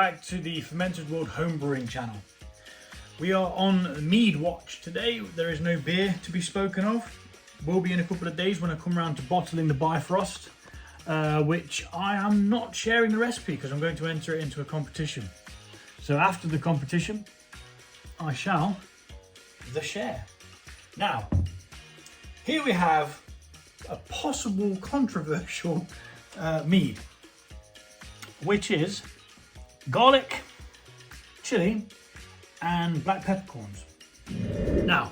back to the Fermented World Home Brewing channel. We are on mead watch today. There is no beer to be spoken of. Will be in a couple of days when I come around to bottling the Bifrost, which I am not sharing the recipe because I'm going to enter it into a competition. So after the competition, I shall the share. Now, here we have a possible controversial mead, which is garlic, chili, and black peppercorns. Now,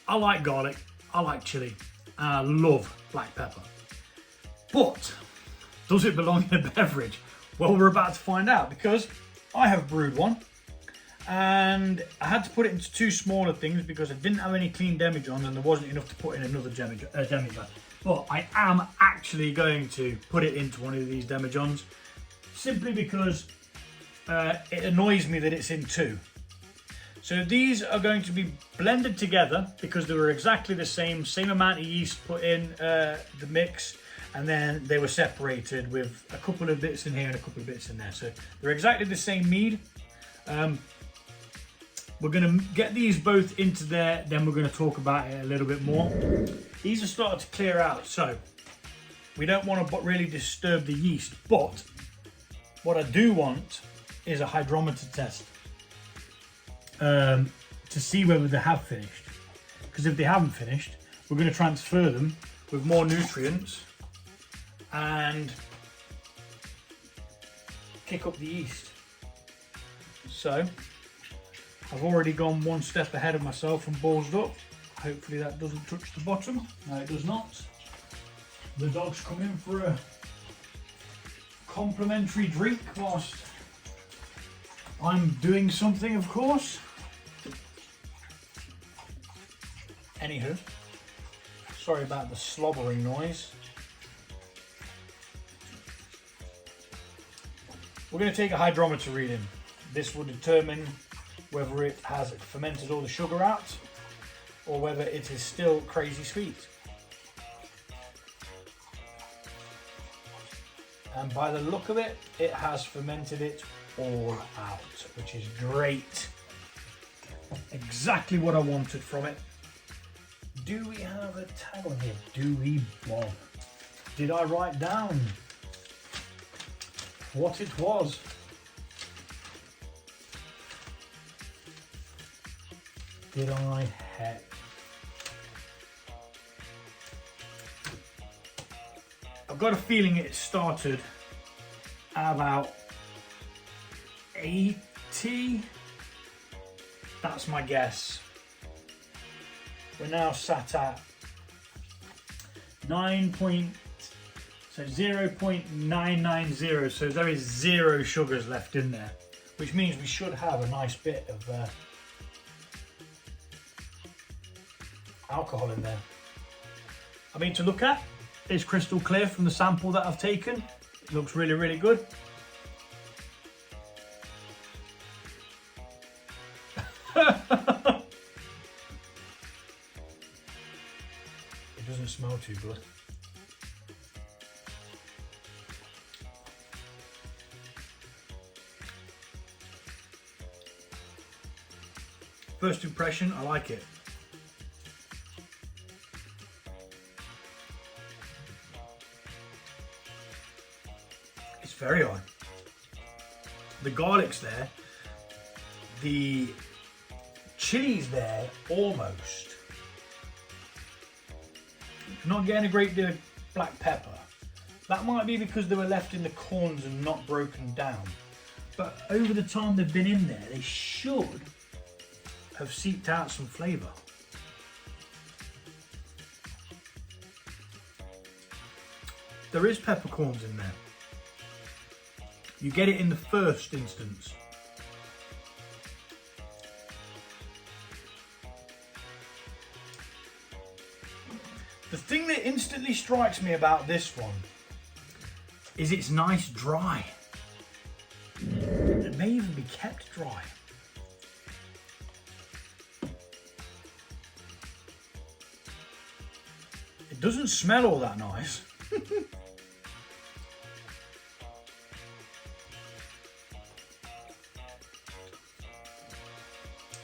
I like garlic, I like chili, and I love black pepper. But does it belong in a beverage? Well, we're about to find out because I have brewed one and I had to put it into two smaller things because I didn't have any clean demijohns and there wasn't enough to put in another demijohn. But I am actually going to put it into one of these demijohns simply because it annoys me that it's in two. So these are going to be blended together because they were exactly the same amount of yeast put in the mix, and then they were separated with a couple of bits in here and a couple of bits in there. So they're exactly the same mead. We're going to get these both into there, then we're going to talk about it a little bit more. These are starting to clear out, so we don't want to really disturb the yeast, but what I do want is a hydrometer test to see whether they have finished. Because if they haven't finished, we're going to transfer them with more nutrients and kick up the yeast. So I've already gone one step ahead of myself and ballsed up. Hopefully that doesn't touch the bottom. No, it does not. The dog's come in for a complimentary drink whilst I'm doing something, of course. Anywho, sorry about the slobbering noise. We're going to take a hydrometer reading. This will determine whether it has fermented all the sugar out or whether it is still crazy sweet. And by the look of it, it has fermented it all out, which is great. Exactly what I wanted from it. Do we have a tag on here? Do we, Bob? Did I write down what it was? Did I? Heck. I've got a feeling it started at about 80. That's my guess. We're now sat at 0.990, so there is 0 sugars left in there, which means we should have a nice bit of alcohol in there. I mean, to look at, it's crystal clear from the sample that I've taken. It looks really, really good. It doesn't smell too good. First impression, I like it. It's very odd. The garlic's there. The chili's there, almost. Not getting a great deal of black pepper. That might be because they were left in the corns and not broken down. But over the time they've been in there, they should have seeped out some flavour. There is peppercorns in there. You get it in the first instance. The thing that instantly strikes me about this one is it's nice dry. It may even be kept dry. It doesn't smell all that nice.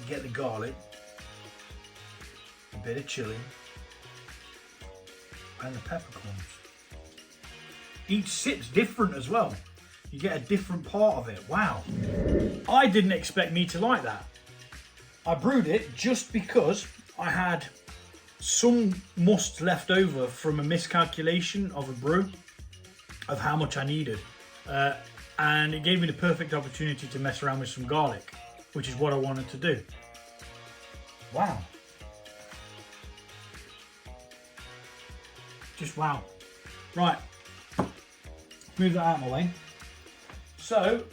get the garlic, a bit of chilli, and the peppercorns. Each sit's different as well. You get a different part of it. Wow. I didn't expect mead to like that. I brewed it just because I had some must left over from a miscalculation of a brew of how much I needed. And it gave me the perfect opportunity to mess around with some garlic, which is what I wanted to do. Wow. Just wow. Right, move that out of my way. So,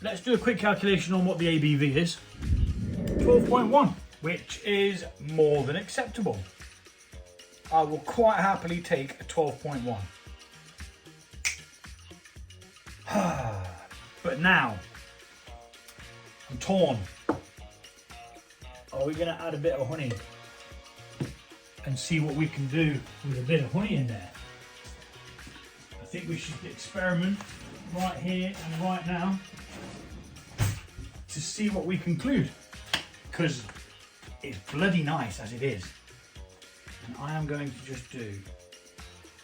let's do a quick calculation on what the ABV is. 12.1, which is more than acceptable. I will quite happily take a 12.1. But now, I'm torn. Are we going to add a bit of honey and see what we can do with a bit of honey in there? I think we should experiment right here and right now to see what we conclude, because it's bloody nice as it is. And I am going to just do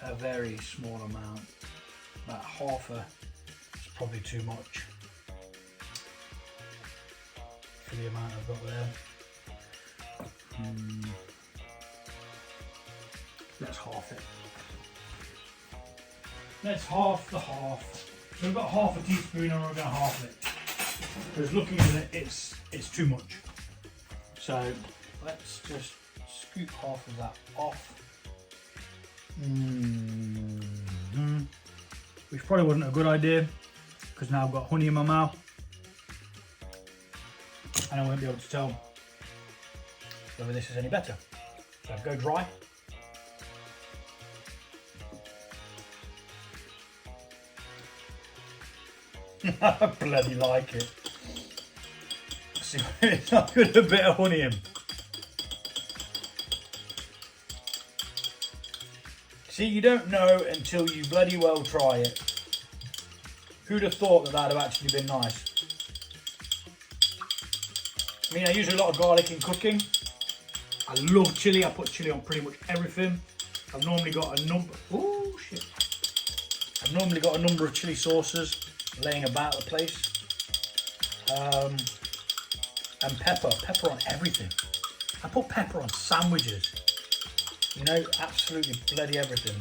a very small amount, about half a, it's probably too much for the amount I've got there. Let's half it. Let's half the half. So we've got half a teaspoon and we're going to half it. Because looking at it, it's too much. So let's just scoop half of that off. Which probably wasn't a good idea, because now I've got honey in my mouth and I won't be able to tell whether this is any better. So go dry. I bloody like it. See, it's not got a bit of honey in. See, you don't know until you bloody well try it. Who'd have thought that that'd have actually been nice? I mean, I use a lot of garlic in cooking. I love chilli. I put chilli on pretty much everything. I've normally got a number. Oh shit! I've normally got a number of chilli sauces laying about the place. And pepper on everything. I put pepper on sandwiches. You know, absolutely bloody everything.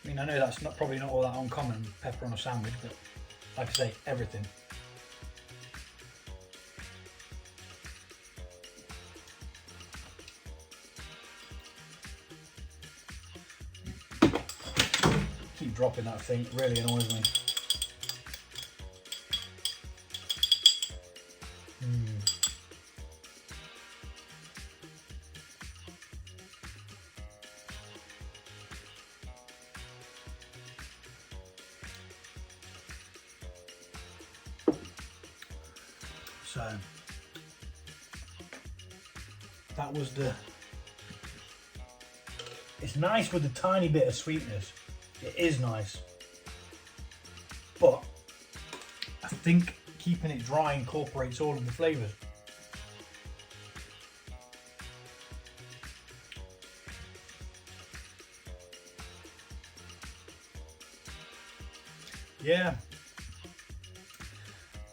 I mean, I know that's probably not all that uncommon, pepper on a sandwich, but like I say, everything. Keep dropping that thing, it really annoys me. So that was it's nice with a tiny bit of sweetness. It is nice, but I think keeping it dry incorporates all of the flavours. Yeah.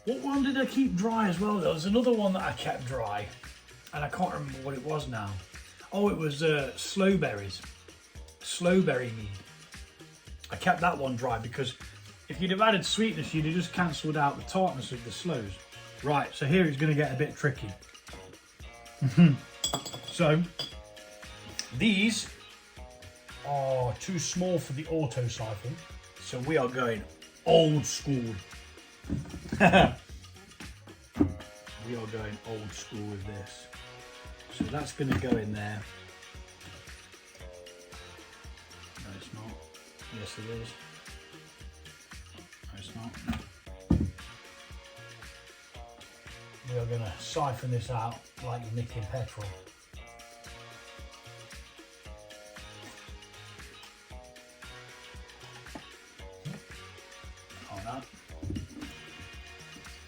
What one did I keep dry as well? There was another one that I kept dry, and I can't remember what it was now. Oh, it was sloe berry mead. I kept that one dry because if you'd have added sweetness, you'd have just cancelled out the tartness of the sloes. Right, so here it's going to get a bit tricky. So these are too small for the auto siphon, so we are going old school. We are going old school with this. So that's going to go in there. No, it's not. Yes, it is. No, it's not. We are going to siphon this out like you're nicking petrol. Like that.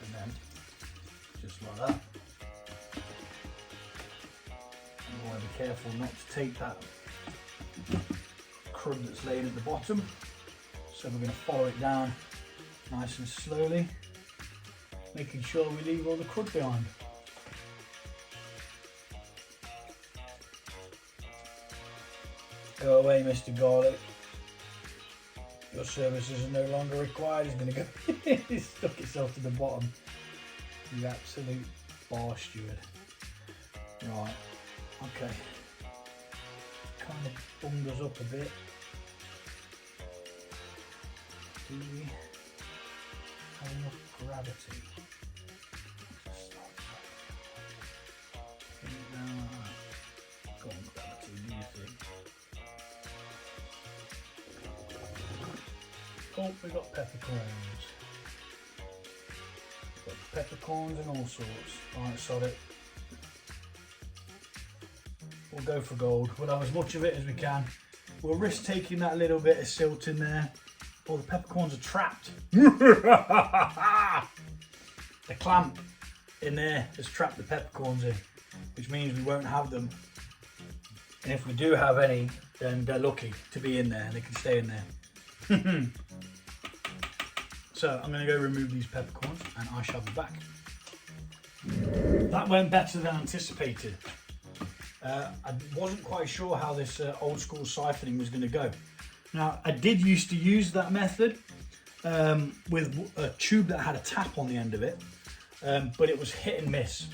And then just like that. careful not to take that crud that's laying at the bottom. So we're going to follow it down nice and slowly, making sure we leave all the crud behind. Go away, Mr. Garlic. Your services are no longer required. He's going to go. He's stuck himself to the bottom. You absolute bar steward. Right. Okay. Kind of bunged us up a bit. Do we have enough gravity? Go on, gravity, do you think? Oh, we got peppercorns. Got peppercorns and all sorts. Right, sod it. We'll go for gold. We'll have as much of it as we can. We'll risk taking that little bit of silt in there. Oh, the peppercorns are trapped. The clamp in there has trapped the peppercorns in, which means we won't have them. And if we do have any, then they're lucky to be in there and they can stay in there. So I'm going to go remove these peppercorns and I shall be back. That went better than anticipated. I wasn't quite sure how this old school siphoning was going to go. Now, I did used to use that method with a tube that had a tap on the end of it, but it was hit and miss.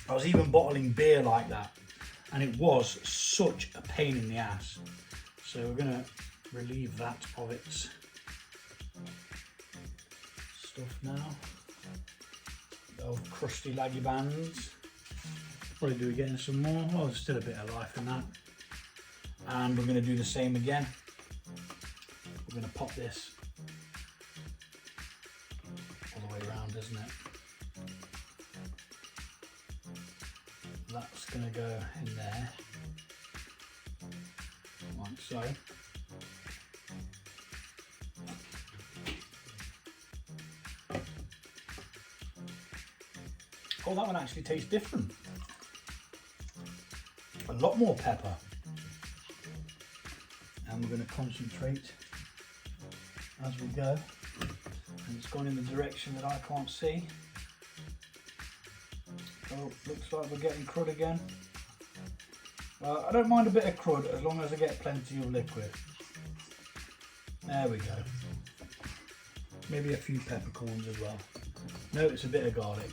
I was even bottling beer like that, and it was such a pain in the ass. So we're going to relieve that of its stuff now. Those crusty laggy bands. Probably do again some more. Oh, there's still a bit of life in that. And we're going to do the same again. We're going to pop this all the way around, isn't it? That's going to go in there, like so. Oh, that one actually tastes different. A lot more pepper. And we're going to concentrate as we go. And it's gone in the direction that I can't see. Oh, looks like we're getting crud again. I don't mind a bit of crud as long as I get plenty of liquid. There we go. Maybe a few peppercorns as well. No, it's a bit of garlic.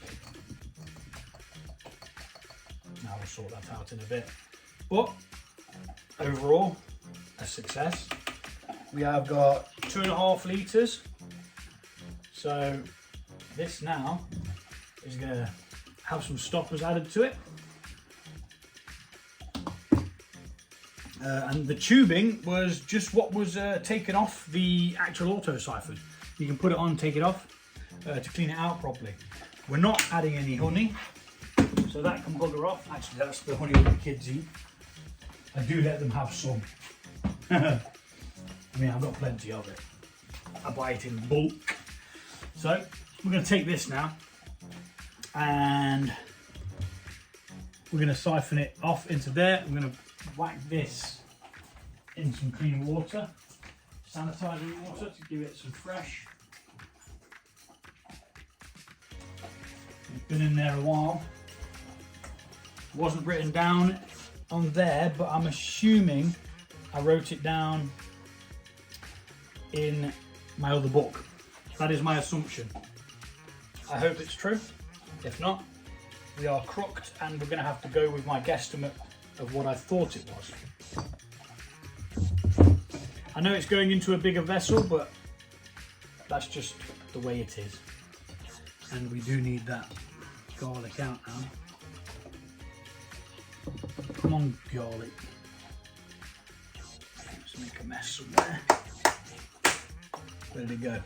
Now we'll sort that out in a bit. But overall, a success. We have got 2.5 litres. So this now is going to have some stoppers added to it. And the tubing was just what was taken off the actual auto siphon. You can put it on, take it off to clean it out properly. We're not adding any honey, so that can bugger off. Actually, that's the honey that the kids eat. I do let them have some. I mean, I've got plenty of it. I buy it in bulk. So we're going to take this now and we're going to siphon it off into there. I'm going to whack this in some clean water, sanitizing water to give it some fresh. It's been in there a while. It wasn't written down on there, but I'm assuming I wrote it down in my other book. That is my assumption. I hope it's true. If not, we are crooked and we're going to have to go with my guesstimate of what I thought it was. I know it's going into a bigger vessel, but that's just the way it is. And we do need that garlic out now. Come on, garlic. Let's make a mess somewhere. Where did it go?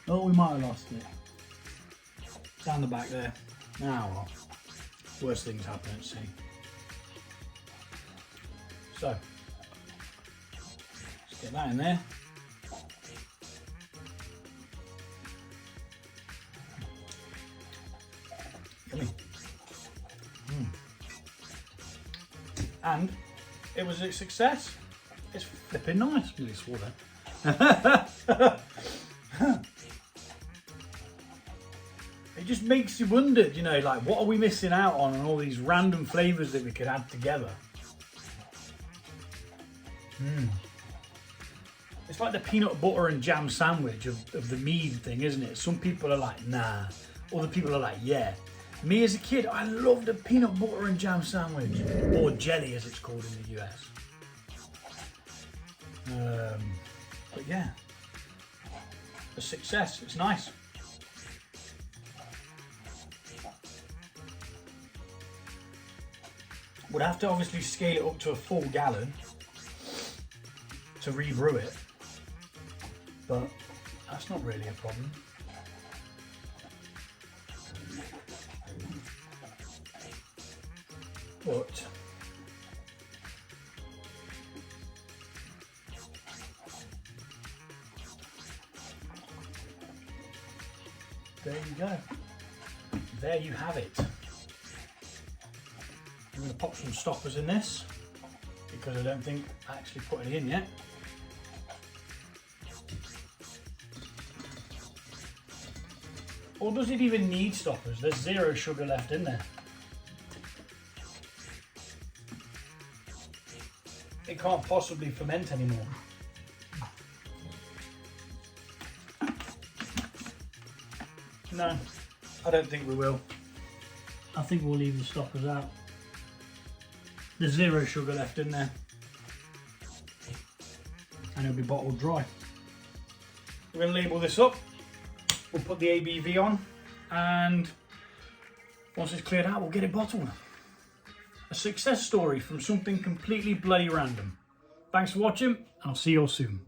Oh, we might have lost it. Down the back there. Now what? Worst things happen at sea. So, let's get that in there. Yummy. and it was a success. It's flipping nice. Really swore that. It just makes you wonder, you know, like what are we missing out on all these random flavours that we could add together. It's like the peanut butter and jam sandwich of the mead thing, isn't it? Some people are like, nah. Other people are like, yeah. Me as a kid, I loved a peanut butter and jam sandwich. Or jelly as it's called in the US. But yeah, a success. It's nice. Would have to obviously scale it up to a full gallon to rebrew it, but that's not really a problem. But there you go. There you have it. I'm going to pop some stoppers in this because I don't think I actually put any in yet. Or does it even need stoppers? There's 0 sugar left in there. It can't possibly ferment anymore. No, I don't think we will. I think we'll leave the stoppers out. There's 0 sugar left in there. And it'll be bottled dry. We're going to label this up. We'll put the ABV on. And once it's cleared out, we'll get it bottled. A success story from something completely bloody random. Thanks for watching, and I'll see you all soon.